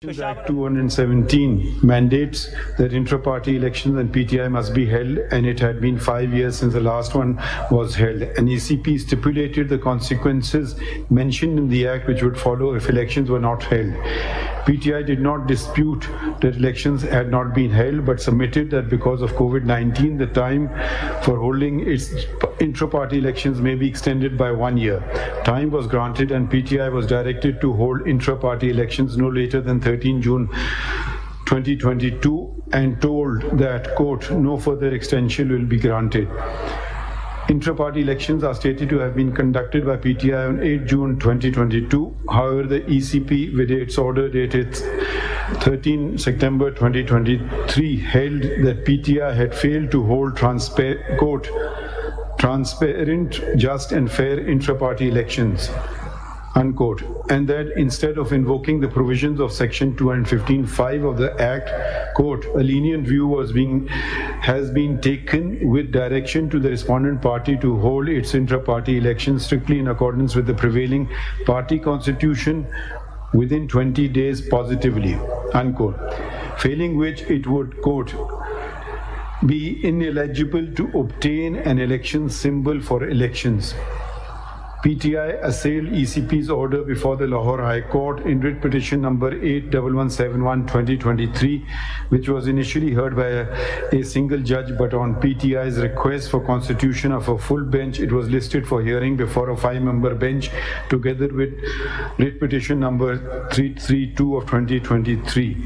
Act 217 mandates that intra-party elections and PTI must be held, and it had been 5 years since the last one was held. And ECP stipulated the consequences mentioned in the Act which would follow if elections were not held. PTI did not dispute that elections had not been held, but submitted that because of COVID-19, the time for holding its intra-party elections may be extended by 1 year. Time was granted, and PTI was directed to hold intra-party elections no later than 13 June 2022 and told that, quote, no further extension will be granted. Intra-party elections are stated to have been conducted by PTI on 8 June 2022. However, the ECP, with its order dated 13 September 2023, held that PTI had failed to hold transparent, just and fair intra-party elections, unquote, and that instead of invoking the provisions of Section 215(5) of the Act, quote, a lenient view has been taken with direction to the respondent party to hold its intra-party elections strictly in accordance with the prevailing party constitution within 20 days positively, unquote, failing which it would, quote, be ineligible to obtain an election symbol for elections. PTI assailed ECP's order before the Lahore High Court in writ petition number 81171/2023, which was initially heard by a single judge, but on PTI's request for constitution of a full bench, it was listed for hearing before a 5-member bench, together with writ petition number 332 of 2023.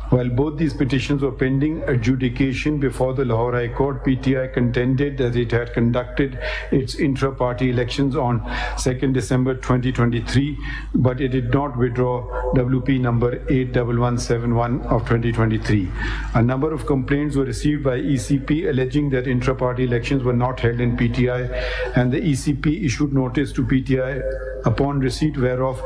While both these petitions were pending adjudication before the Lahore High Court, PTI contended that it had conducted its intra-party elections on 2nd December 2023, but it did not withdraw WP number 81171 of 2023. A number of complaints were received by ECP alleging that intra-party elections were not held in PTI, and the ECP issued notice to PTI upon receipt whereof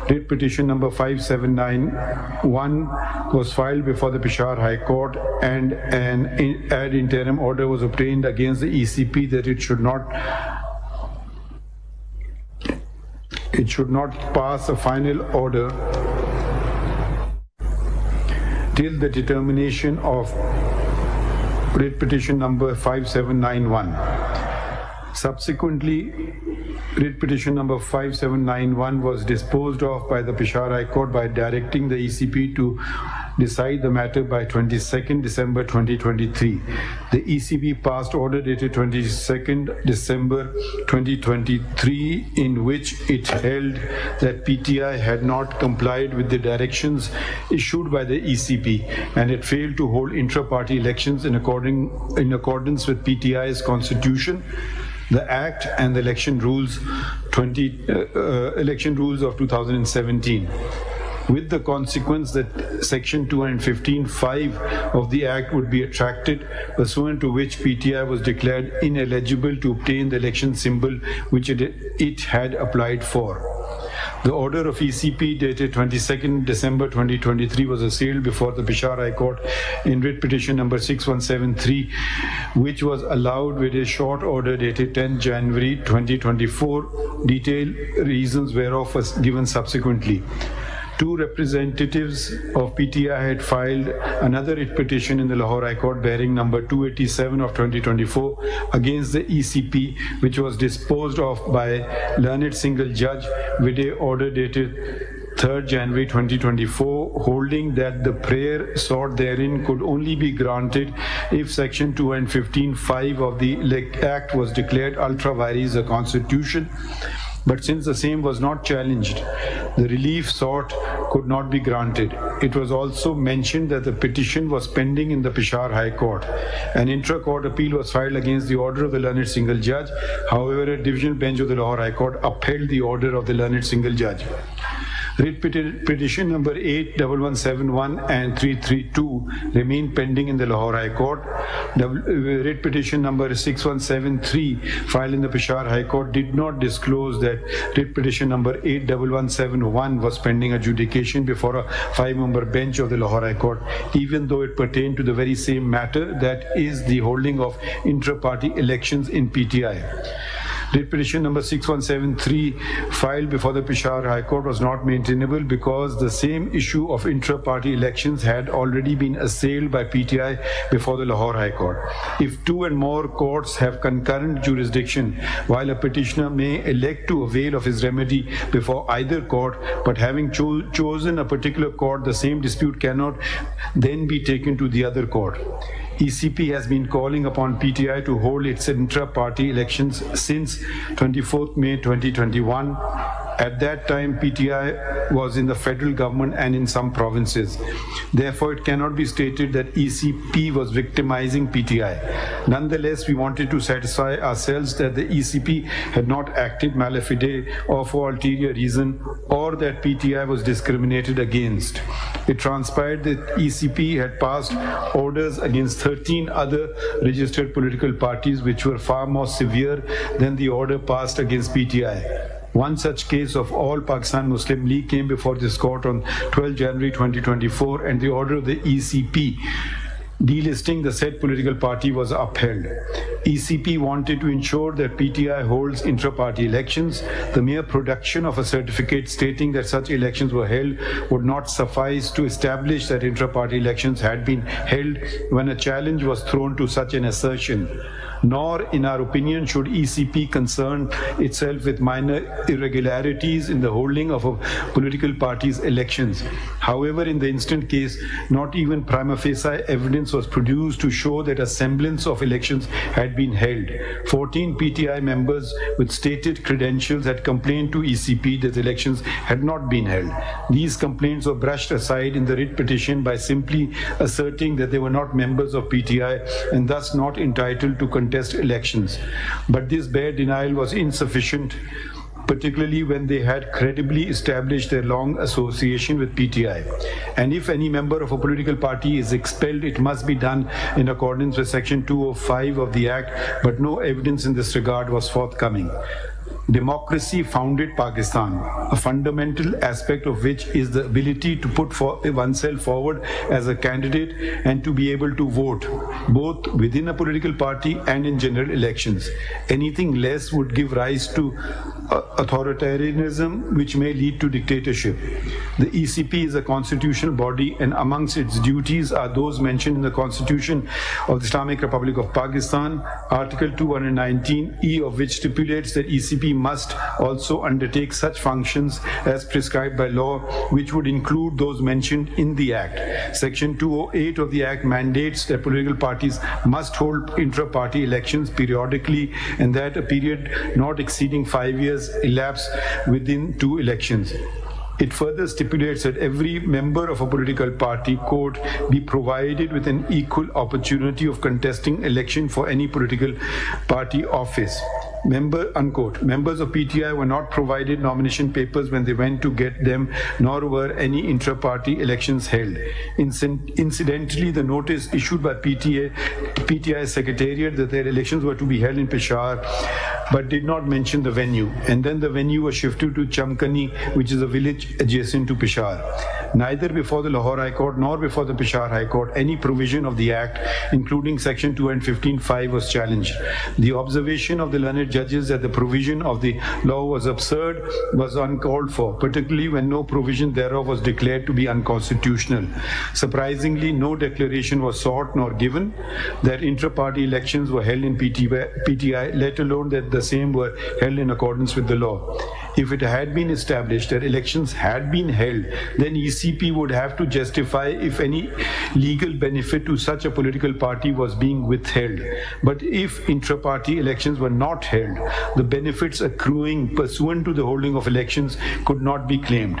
writ petition number 5791 was filed before the Peshawar High Court, and an ad interim order was obtained against the ECP that it should not pass a final order till the determination of writ petition number 5791. Subsequently, writ petition number 5791 was disposed of by the Peshawar High Court by directing the ECP to decide the matter by 22nd December 2023. The ECP passed order dated 22nd December 2023, in which it held that PTI had not complied with the directions issued by the ECP and had failed to hold intra-party elections in accordance with PTI's constitution, the Act, and the election rules of 2017, with the consequence that Section 215(5) of the Act would be attracted, pursuant to which PTI was declared ineligible to obtain the election symbol which it had applied for. The order of ECP dated 22nd December 2023 was assailed before the Peshawar High Court in writ petition number 6173, which was allowed with a short order dated 10 January 2024, detailed reasons whereof was given subsequently. Two representatives of PTI had filed another writ petition in the Lahore High Court bearing number 287 of 2024 against the ECP, which was disposed of by learned single judge with a order dated 3rd January 2024, holding that the prayer sought therein could only be granted if Section 215(5) of the Act was declared ultra vires the Constitution. But since the same was not challenged, the relief sought could not be granted. It was also mentioned that the petition was pending in the Peshawar High Court. An intra-court appeal was filed against the order of the learned single judge. However, a divisional bench of the Lahore High Court upheld the order of the learned single judge. Writ petition number 81171 and 332 remain pending in the Lahore High Court. Writ petition number 6173 filed in the Peshawar High Court did not disclose that writ petition number 81171 was pending adjudication before a 5-member bench of the Lahore High Court, even though it pertained to the very same matter, that is the holding of intra-party elections in PTI. Writ petition number 6173 filed before the Peshawar High Court was not maintainable because the same issue of intra-party elections had already been assailed by PTI before the Lahore High Court. If two and more courts have concurrent jurisdiction, while a petitioner may elect to avail of his remedy before either court, but having chosen a particular court, the same dispute cannot then be taken to the other court. ECP has been calling upon PTI to hold its intra-party elections since 24th May 2021. At that time, PTI was in the federal government and in some provinces. Therefore, it cannot be stated that ECP was victimizing PTI. Nonetheless, we wanted to satisfy ourselves that the ECP had not acted mala fide or for ulterior reason, or that PTI was discriminated against. It transpired that ECP had passed orders against 13 other registered political parties which were far more severe than the order passed against PTI. One such case of All Pakistan Muslim League came before this court on 12 January 2024, and the order of the ECP delisting the said political party was upheld. ECP wanted to ensure that PTI holds intra-party elections. The mere production of a certificate stating that such elections were held would not suffice to establish that intra-party elections had been held when a challenge was thrown to such an assertion. Nor, in our opinion, should ECP concern itself with minor irregularities in the holding of a political party's elections. However, in the instant case, not even prima facie evidence was produced to show that a semblance of elections had been held. 14 PTI members with stated credentials had complained to ECP that elections had not been held. These complaints were brushed aside in the writ petition by simply asserting that they were not members of PTI and thus not entitled to contest elections. But this bare denial was insufficient, particularly when they had credibly established their long association with PTI. And if any member of a political party is expelled, it must be done in accordance with Section 205 of the Act, but no evidence in this regard was forthcoming. Democracy founded Pakistan, a fundamental aspect of which is the ability to put oneself forward as a candidate and to be able to vote, both within a political party and in general elections. Anything less would give rise to authoritarianism, which may lead to dictatorship. The ECP is a constitutional body, and amongst its duties are those mentioned in the Constitution of the Islamic Republic of Pakistan, Article 219E of which stipulates that ECP must also undertake such functions as prescribed by law, which would include those mentioned in the Act. Section 208 of the Act mandates that political parties must hold intra-party elections periodically, and that a period not exceeding 5 years elapse within 2 elections. It further stipulates that every member of a political party, quote, be provided with an equal opportunity of contesting election for any political party office. Unquote. Members of PTI were not provided nomination papers when they went to get them, nor were any intra-party elections held. Incidentally, the notice issued by PTI Secretariat that their elections were to be held in Peshawar, but did not mention the venue. And then the venue was shifted to Chamkani, which is a village adjacent to Peshawar. Neither before the Lahore High Court nor before the Peshawar High Court any provision of the Act, including Section 215(5), was challenged. The observation of the learned judges that the provision of the law was absurd was uncalled for, particularly when no provision thereof was declared to be unconstitutional. Surprisingly, no declaration was sought nor given that intra-party elections were held in PTI, let alone that the same were held in accordance with the law. If it had been established that elections had been held, then ECP would have to justify if any legal benefit to such a political party was being withheld. But if intra-party elections were not held, the benefits accruing pursuant to the holding of elections could not be claimed.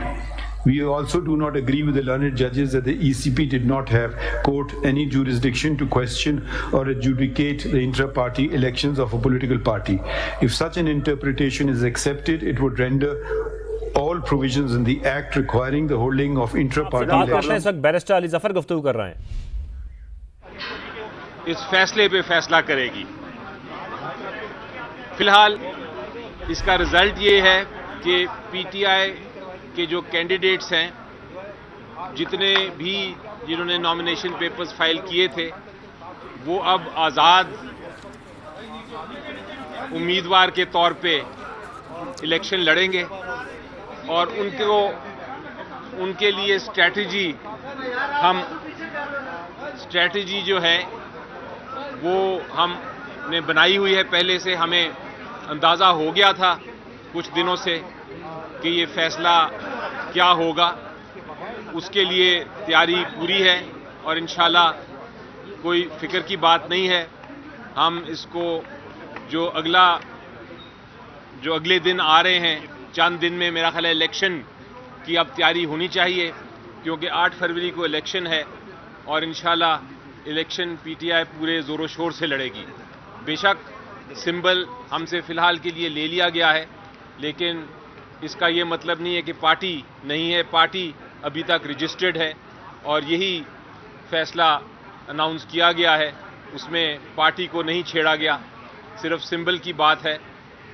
We also do not agree with the learned judges that the ECP did not have, quote, any jurisdiction to question or adjudicate the intra-party elections of a political party. If such an interpretation is accepted, it would render all provisions in the Act requiring the holding of intra-party elections. Barrister Ali Zafar गुफ्तगू कर रहे हैं। इस फैसले पे फैसला करेगी। फिलहाल इसका रिजल्ट ये है कि पीटीआई के जो कैंडिडेट्स हैं, जिन्होंने नॉमिनेशन पेपर्स फाइल किए थे, वो अब आज़ाद उम्मीदवार के तौर पे इलेक्शन लड़ेंगे और उनके लिए स्ट्रैटेजी जो है वो हमने बनाई हुई है। पहले से हमें अंदाज़ा हो गया था कुछ दिनों से कि ये फैसला क्या होगा, उसके लिए तैयारी पूरी है और इंशाल्लाह कोई फिक्र की बात नहीं है। हम इसको जो अगले दिन आ रहे हैं, चंद दिन में मेरा ख्याल है इलेक्शन की अब तैयारी होनी चाहिए, क्योंकि 8 फरवरी को इलेक्शन है और इंशाल्लाह इलेक्शन पीटीआई पूरे ज़ोरों शोर से लड़ेगी। बेशक सिंबल हमसे फ़िलहाल के लिए ले लिया गया है, लेकिन इसका ये मतलब नहीं है कि पार्टी नहीं है। पार्टी अभी तक रजिस्टर्ड है और यही फैसला अनाउंस किया गया है, उसमें पार्टी को नहीं छेड़ा गया, सिर्फ सिंबल की बात है,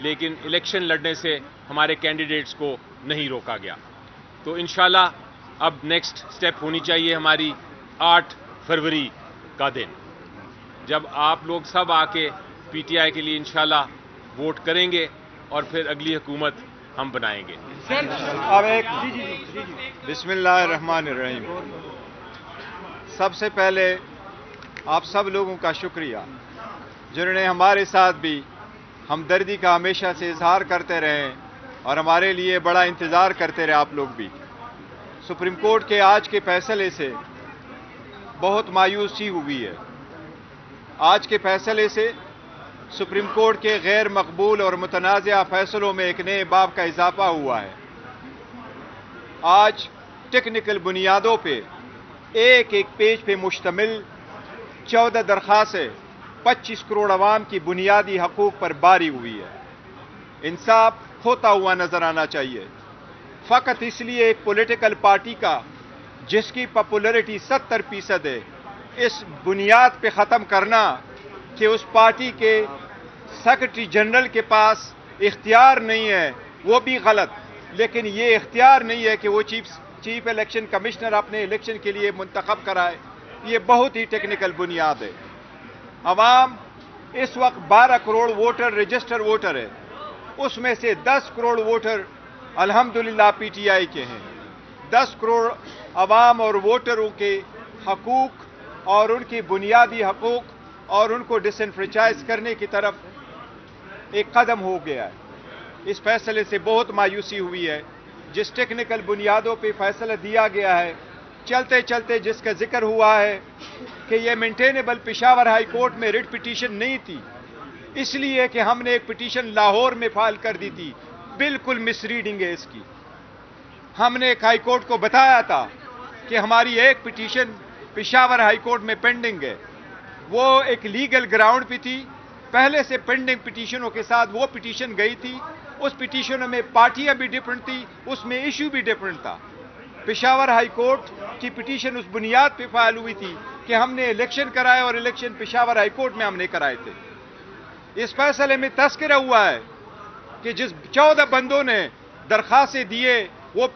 लेकिन इलेक्शन लड़ने से हमारे कैंडिडेट्स को नहीं रोका गया। तो इंशाल्लाह अब नेक्स्ट स्टेप होनी चाहिए हमारी 8 फरवरी का दिन, जब आप लोग सब आके पीटीआई के लिए इंशाल्लाह वोट करेंगे और फिर अगली हुकूमत हम बनाएंगे। अब एक बिस्मिल्लाहिर्रहमानिर्रहीम। सबसे पहले आप सब लोगों का शुक्रिया जिन्होंने हमारे साथ भी हमदर्दी का हमेशा से इजहार करते रहे और हमारे लिए बड़ा इंतज़ार करते रहे। आप लोग भी सुप्रीम कोर्ट के आज के फैसले से बहुत मायूसी हुई है। आज के फैसले से सुप्रीम कोर्ट के गैर मकबूल और मुतनाज़ा फैसलों में एक नए बाब का इजाफा हुआ है। आज टेक्निकल बुनियादों पे एक पेज पे मुश्तमिल 14 दरख्वास्तें 25 करोड़ अवाम की बुनियादी हकूक़ पर बारी हुई है। इंसाफ खोता हुआ नजर आना चाहिए। फ़कत इसलिए एक पॉलिटिकल पार्टी का जिसकी पॉपुलैरिटी 70% है, इस बुनियाद पे ख़त्म करना कि उस पार्टी के सेक्रेटरी जनरल के पास इख्तियार नहीं है, वो भी गलत। लेकिन ये इख्तियार नहीं है कि वो चीफ इलेक्शन कमिश्नर अपने इलेक्शन के लिए मुंतखब कराए। ये बहुत ही टेक्निकल बुनियाद है। अवाम इस वक्त 12 करोड़ वोटर रजिस्टर वोटर है, उसमें से 10 करोड़ वोटर अल्हम्दुलिल्लाह पीटीआई के हैं। 10 करोड़ अवाम और वोटरों के हकूक़ और उनकी बुनियादी हकूक़ और उनको डिसएनफ्रेंचाइज करने की तरफ एक कदम हो गया है। इस फैसले से बहुत मायूसी हुई है। जिस टेक्निकल बुनियादों पे फैसला दिया गया है, चलते चलते जिसका जिक्र हुआ है कि ये मेंटेनेबल पेशावर हाई कोर्ट में रिट पिटीशन नहीं थी, इसलिए कि हमने एक पिटीशन लाहौर में फाइल कर दी थी। बिल्कुल मिसरीडिंग है इसकी। हमने एक हाई कोर्ट को बताया था कि हमारी एक पिटीशन पेशावर हाई कोर्ट में पेंडिंग है। वो एक लीगल ग्राउंड पे थी, पहले से पेंडिंग पिटीशनों के साथ वो पिटीशन गई थी। उस पिटीशनों में पार्टियां भी डिफरेंट थी, उसमें इशू भी डिफरेंट था। पेशावर हाई कोर्ट की पिटीशन उस बुनियाद पे फाइल हुई थी कि हमने इलेक्शन कराए और इलेक्शन पेशावर हाई कोर्ट में हमने कराए थे। इस फैसले में तस्करा हुआ है कि जिस 14 बंदों ने दरखास्तें दिए वो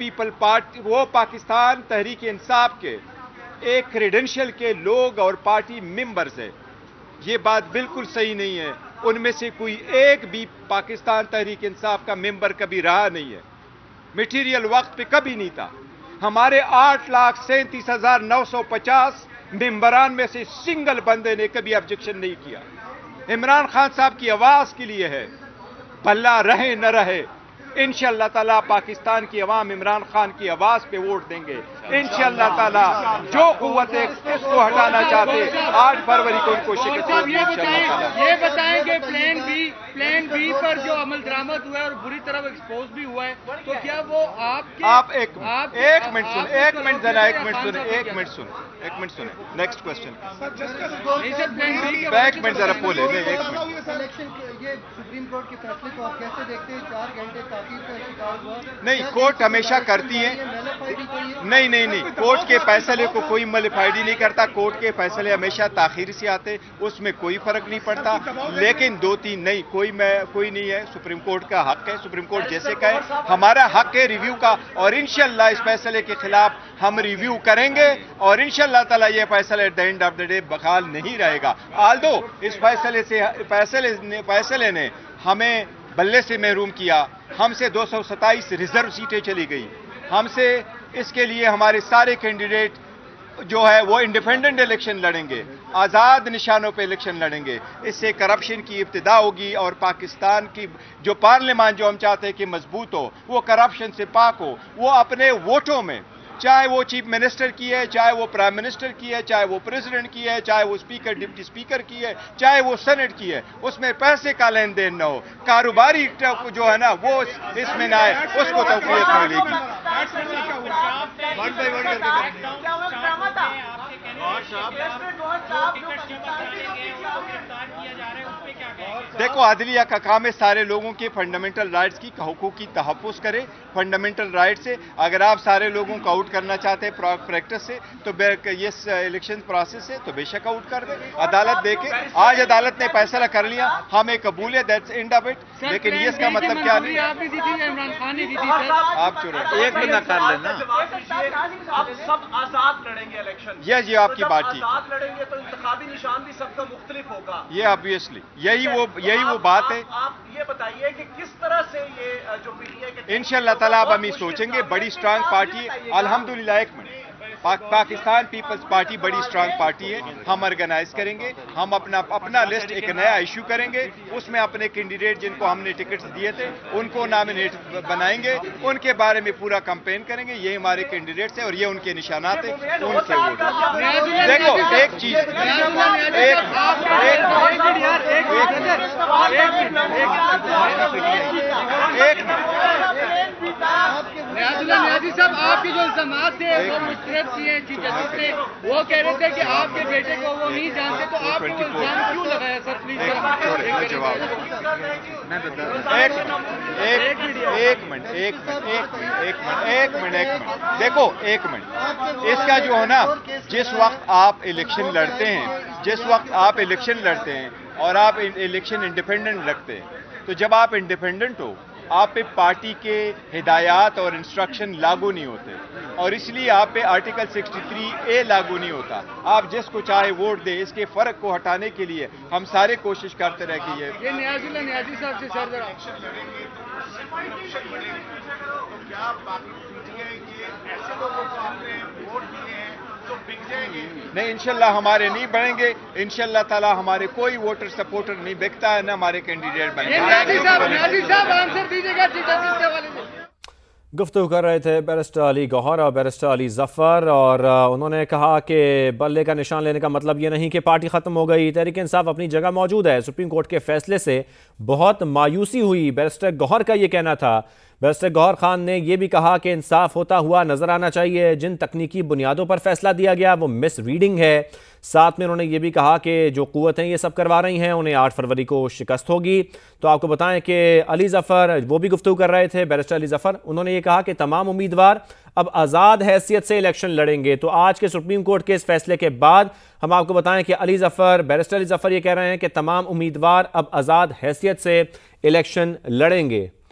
पाकिस्तान तहरीक इंसाफ के एक क्रेडेंशियल के लोग और पार्टी मेंबर्स है। ये बात बिल्कुल सही नहीं है। उनमें से कोई एक भी पाकिस्तान तहरीक इंसाफ का मेंबर कभी रहा नहीं है, मटीरियल वक्त पे कभी नहीं था। हमारे 8,37,950 मेंबरान में से सिंगल बंदे ने कभी ऑब्जेक्शन नहीं किया। इमरान खान साहब की आवाज के लिए है, भला रहे न रहे, इंशाअल्लाह ताला पाकिस्तान की अवाम इमरान खान की आवाज पे वोट देंगे इंशाअल्लाह ताला। जो कुव्वतें इसको हटाना चाहते 8 फरवरी को उनको शिकस्त होगी। ये बताएंगे प्लान बी पर जो अमल दरामद हुआ है और बुरी तरह एक्सपोज भी हुआ है, तो क्या वो आप एक मिनट सुने। Next question. एक मिनट जरा बोले। ये सुप्रीम कोर्ट के फैसले को आप कैसे देखते हैं? 4 घंटे ताकीद का शिकार हुआ। नहीं, कोर्ट हमेशा करती है। नहीं, कोर्ट के फैसले को कोई मलिफाइडी नहीं करता। कोर्ट के फैसले हमेशा ताखीर से आते, उसमें कोई फर्क नहीं पड़ता। लेकिन 2-3 नहीं, कोई नहीं है। सुप्रीम कोर्ट का हक है, सुप्रीम कोर्ट जैसे कहे हमारा हक है रिव्यू का, और इंशाअल्लाह इस फैसले के खिलाफ हम रिव्यू करेंगे और इंशाअल्लाह ताला ये फैसला at the end of the day बहाल नहीं रहेगा। आल्दो इस फैसले ने ہمیں بلے سے محروم کیا. ہم سے 227 ریزرو سیٹیں چلی گئی. ہم سے اس کے لیے ہمارے سارے کینڈیڈیٹ جو ہے وہ انڈیپینڈنٹ الیکشن لڑیں گے, آزاد نشانوں پہ الیکشن لڑیں گے. اس سے کرپشن کی ابتدا ہوگی اور پاکستان کی جو پارلیمان جو ہم چاہتے ہیں کہ مضبوط ہو, وہ کرپشن سے پاک ہو. وہ اپنے ووٹوں میں, چاہے وہ چیف منسٹر کی ہے, چاہے وہ پرائم منسٹر کی ہے, چاہے وہ پریزیڈنٹ کی ہے, چاہے وہ اسپیکر ڈپٹی اسپیکر کی ہے, چاہے وہ سینٹ کی ہے, اس میں پیسے کا لین دین نہ ہو. کاروباری جو ہے نا وہ اس میں نہ آئے, اس کو توفیق ملے گی. دیکھو, عدلیہ کا کام ہے سارے لوگوں کے فنڈامنٹل رائٹس کی حقوق کی تحفظ کرے. فنڈامنٹل رائٹ سے اگر آپ سارے لوگوں کو آؤٹ کرنا چاہتے ہیں پریکٹس سے, تو یہ الیکشن پروسیس سے, تو بے شک آؤٹ کر دیں. عدالت دیکھے, آج عدالت نے فیصلہ کر لیا, ہمیں قبول ہے, دیٹس اینڈ آف اٹ. لیکن یہ اس کا مطلب کیا نہیں. آپ ایک منٹ کر لینا. آپ سب آزاد لڑیں گے الیکشن. یہ آپ کی بات ٹھیک ہے. آزاد لڑیں گے تو انتخابی نشان بھی سب کا مختلف ہوگا. یہ obviously یہی وہ بات ہے. آپ یہ بتائیے کہ کس طرح سے یہ جو پی ٹی آئی کے انشاءاللہ تعالیٰ اب ہم یہ سوچیں گے. بڑی اسٹرانگ پارٹی ہے الحمدللہ. ایک منٹ, پاکستان پیپلز پارٹی بڑی اسٹرانگ پارٹی ہے. ہم آرگنائز کریں گے, ہم اپنا لسٹ ایک نیا ایشو کریں گے. اس میں اپنے کینڈیڈیٹ جن کو ہم نے ٹکٹس دیے تھے ان کو نامینیٹ بنائیں گے, ان کے بارے میں پورا کمپین کریں گے. یہ ہمارے کینڈیڈیٹس ہیں اور یہ ان کے نشانات ہیں, ان سے ووٹ. دیکھو ایک چیز, نیازی صاحب, آپ کے جو الزامات تھے وہ مسترد کیے چیف جسٹس نے, وہ کہہ رہے تھے کہ آپ کے بیٹے کو وہ نہیں جانتے, تو آپ کو الزام کیوں لگایا سر؟ پلیز ایک منٹ. دیکھو ایک منٹ, اس کا جو ہے نا, جس وقت آپ الیکشن لڑتے ہیں اور آپ الیکشن انڈیپینڈنٹ رکھتے ہیں, تو جب آپ انڈیپینڈنٹ ہو آپ پہ پارٹی کے ہدایات اور انسٹرکشن لاگو نہیں ہوتے, اور اس لیے آپ پہ آرٹیکل 63A لاگو نہیں ہوتا. آپ جس کو چاہے ووٹ دیں. اس کے فرق کو ہٹانے کے لیے ہم سارے کوشش کرتے رہے کہ یہ نیازی صاحب سے سر نہیں, انشاءاللہ ہمارے نہیں بڑھیں گے. انشاءاللہ تعالی ہمارے کوئی ووٹر سپورٹر نہیں بکتا ہے, نہ ہمارے کینڈیڈیٹ بنے. گفتگو کر رہے تھے بیرسٹر علی گوہر اور بیرسٹر علی ظفر, اور انہوں نے کہا کہ بلے کا نشان لینے کا مطلب یہ نہیں کہ پارٹی ختم ہو گئی. تحریک انصاف اپنی جگہ موجود ہے. سپریم کورٹ کے فیصلے سے بہت مایوسی ہوئی, بیرسٹر گوہر کا یہ کہنا تھا. بیرسٹر گوہر خان نے یہ بھی کہا کہ انصاف ہوتا ہوا نظر آنا چاہیے. جن تکنیکی بنیادوں پر فیصلہ دیا گیا وہ مس ریڈنگ ہے. ساتھ میں انہوں نے یہ بھی کہا کہ جو قوتیں یہ سب کروا رہی ہیں انہیں 8 فروری کو شکست ہوگی. تو آپ کو بتائیں کہ علی ظفر وہ بھی گفتگو کر رہے تھے, بیرسٹر علی ظفر, انہوں نے یہ کہا کہ تمام امیدوار اب آزاد حیثیت سے الیکشن لڑیں گے. تو آج کے سپریم کورٹ کے اس فیصلے کے بعد ہم آپ کو بتائیں کہ بیرسٹر علی ظفر یہ کہہ رہے ہیں کہ تمام امیدوار اب آزاد حیثیت سے الیکشن لڑیں گے.